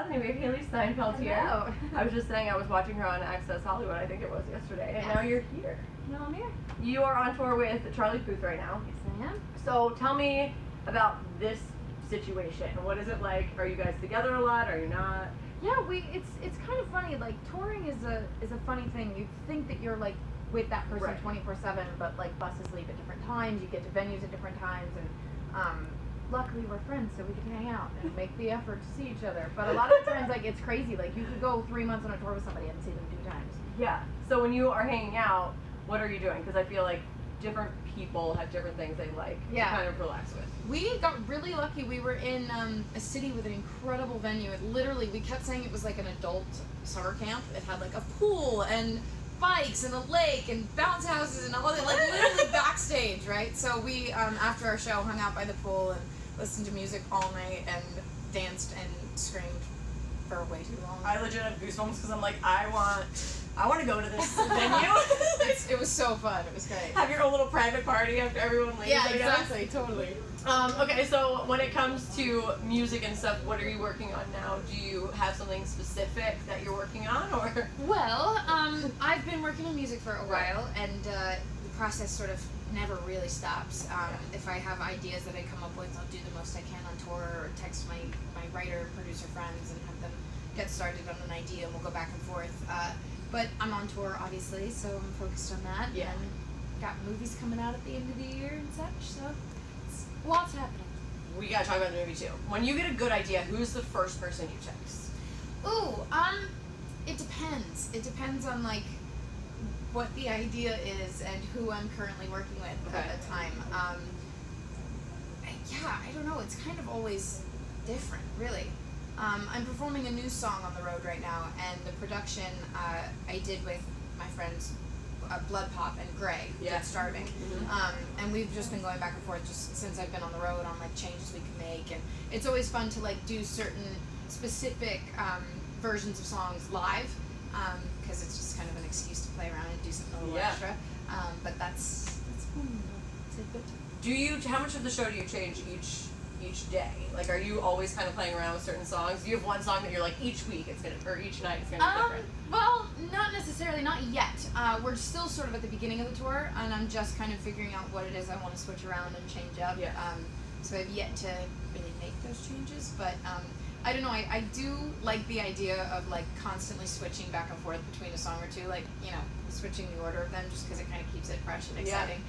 ELIZABETHANY. We have Hailee Steinfeld here. Hello. I was just saying I was watching her on Access Hollywood, I think it was yesterday, and now you're here. No, I'm here. You are on tour with Charlie Puth right now. Yes, I am. So tell me about this situation. What is it like? Are you guys together a lot? Are you not? Yeah, it's kind of funny. Like, touring is a funny thing. You think that you're like with that person 24/7, but like buses leave at different times. You get to venues at different times, and luckily we're friends, so we get to hang out and make the effort to see each other. But a lot of the times, like, it's crazy. Like, you could go 3 months on a tour with somebody and see them 2 times. Yeah. So when you are hanging out, what are you doing? Because I feel like different people have different things they like to kind of relax with. We got really lucky. We were in a city with an incredible venue. It literally, we kept saying it was like an adult summer camp. It had like a pool and bikes and a lake and bounce houses and all that, like literally backstage, right? So we, after our show, hung out by the pool and listened to music all night and danced and screamed for way too long. I legit have goosebumps because I'm like, I want to go to this venue. It was so fun. It was great. Have your own little private party after everyone leaves. Yeah, exactly. Totally. Okay, so when it comes to music and stuff, what are you working on now? Do you have something specific that you're working on, or? Well, I've been working on music for a while, and the process sort of never really stops. If I have ideas that I come up with, I'll do the most I can on tour, or text my writer, producer friends and have them get started on an idea, and we'll go back and forth. But I'm on tour, obviously, so I'm focused on that. Yeah. And got movies coming out at the end of the year and such, so it's lots happening. We gotta talk about the movie too. When you get a good idea, who's the first person you text? Ooh, it depends. It depends on, like, what the idea is and who I'm currently working with at the time. Yeah, I don't know. It's kind of always different, really. I'm performing a new song on the road right now, and the production I did with my friends Blood Pop and Grey, Dead Starving. Mm-hmm. And we've just been going back and forth just since I've been on the road on like changes we can make, and it's always fun to like do certain specific versions of songs live, because it's just kind of an excuse to play around and do something a little extra. But that's fun. It's a good time. How much of the show do you change each day? Like, are you always kind of playing around with certain songs? Do you have one song that you're like, each week it's gonna, or each night it's gonna be different? Well, not necessarily, not yet. We're still sort of at the beginning of the tour, and I'm just kind of figuring out what it is I want to switch around and change up. Yeah. So I've yet to really make those changes, but I don't know, I do like the idea of like constantly switching back and forth between a song or two, like, you know, switching the order of them just because it kind of keeps it fresh and exciting.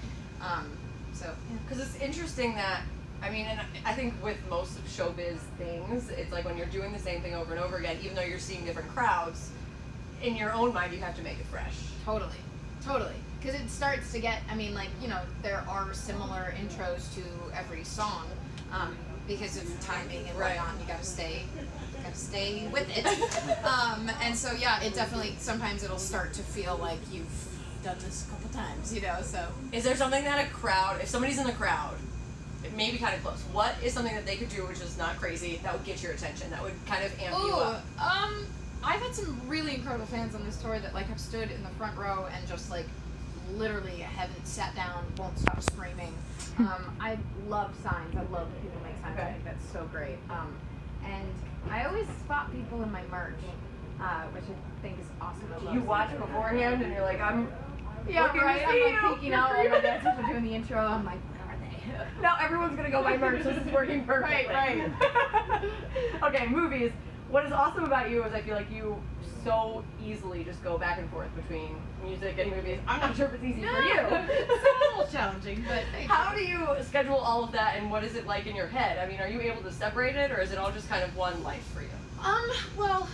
Because it's interesting that, I mean, and I think with most of showbiz things, it's like when you're doing the same thing over and over again, even though you're seeing different crowds, in your own mind you have to make it fresh. Totally. Because it starts to get, I mean, like, you know, there are similar intros to every song, because of timing and whatnot, you gotta stay with it. And so, yeah, it definitely, sometimes it'll start to feel like you've done this a couple times, you know, so. Is there something that a crowd, if somebody's in the crowd, it may be kind of close, what is something that they could do which is not crazy, that would get your attention, that would kind of amp you up? I've had some really incredible fans on this tour that, like, have stood in the front row and just, like, literally haven't sat down, won't stop screaming. I love signs. I love when people make signs. I think that's so great. And I always spot people in my merch, which I think is awesome. I love You watch beforehand and you're like, I'm looking right. to see I'm like peeking out while my dancers are doing the intro. I'm like, where are they? Now everyone's gonna go buy merch. This is working perfectly. Right. Okay, movies. What is awesome about you is I feel like you so easily just go back and forth between music and movies. I'm not sure if it's easy for you. It's a little challenging, but how do you schedule all of that, and what is it like in your head? I mean, are you able to separate it, or is it all just kind of one life for you? Well,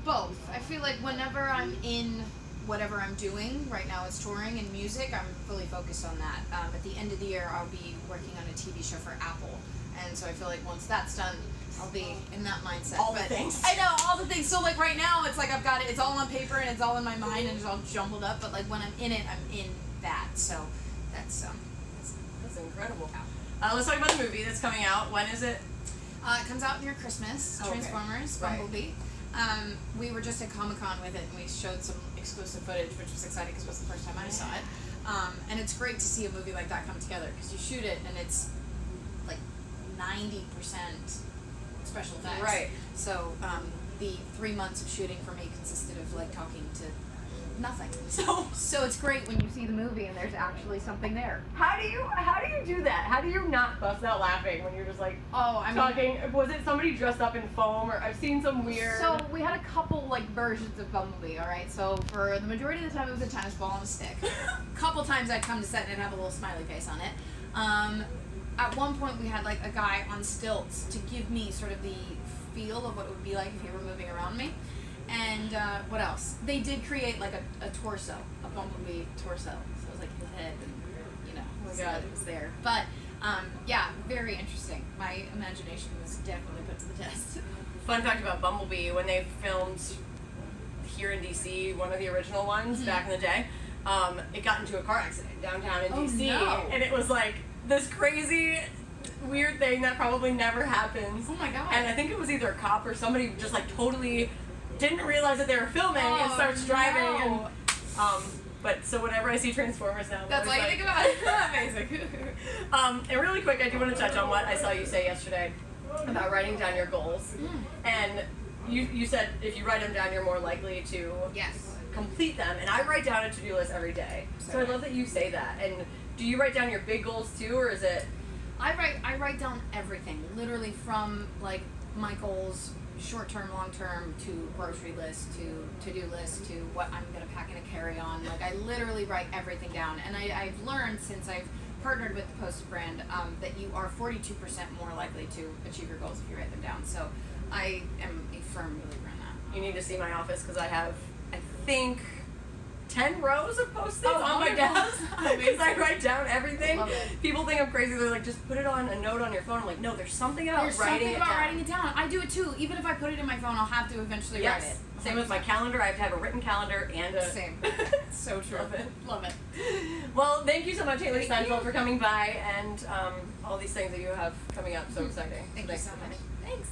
both. I feel like whenever I'm in whatever I'm doing, right now it's touring and music, I'm fully focused on that. At the end of the year, I'll be working on a TV show for Apple, and so I feel like once that's done, I'll be in that mindset. All the things. I know, all the things. So, like, right now, it's like I've got it, it's all on paper and it's all in my mind and it's all jumbled up, but, like, when I'm in it, I'm in that. So, that's incredible. Let's talk about the movie that's coming out. When is it? It comes out near Christmas. Transformers, Bumblebee. We were just at Comic-Con with it, and we showed some exclusive footage, which was exciting because it was the first time I saw it. And it's great to see a movie like that come together, because you shoot it, and it's like 90% special effects. Right. So the 3 months of shooting for me consisted of like talking to nothing. So it's great when you see the movie and there's actually something there. How do you do that? How do you not bust out laughing when you're just like talking? Was it somebody dressed up in foam, or I've seen some weird? So we had a couple like versions of Bumblebee. All right. So for the majority of the time it was a tennis ball on a stick. A couple times I'd come to set and it'd have a little smiley face on it. At one point we had like a guy on stilts to give me sort of the feel of what it would be like if he were moving around me. And what else? They did create like a torso, a Bumblebee torso. So it was like his head, and you know, so that was there. But yeah, very interesting. My imagination was definitely put to the test. Fun fact about Bumblebee: when they filmed here in DC, one of the original ones back in the day, it got into a car accident downtown in DC, and it was like this crazy, weird thing that probably never happens. Oh my god! And I think it was either a cop or somebody just like totally didn't realize that they were filming and starts driving. No. And but so whenever I see Transformers now, that's all you think about it. Amazing. And really quick, I do want to touch on what I saw you say yesterday about writing down your goals. And you said if you write them down, you're more likely to complete them. And I write down a to-do list every day. So I love that you say that. And do you write down your big goals too, or is it? I write down everything, literally from like my goals, short-term, long-term, to grocery list, to to-do list, to what I'm going to pack in a carry-on. Like, I literally write everything down. And I've learned since I've partnered with the Post brand that you are 42% more likely to achieve your goals if you write them down. So I am a firm believer in that. You need to see my office because I have, I think, 10 rows of Post-its on my wonderful. desk because I write down everything. Love it. People think I'm crazy. They're like, just put it on a note on your phone. I'm like, no, there's something about writing writing it down. I do it too. Even if I put it in my phone, I'll have to eventually write it. Same with my calendar. I have to have a written calendar and a... Same. So true. Love it. Love it. Well, thank you so much, Hailee Steinfeld, for coming by and all these things that you have coming up. So exciting. Thank you so much. Thanks.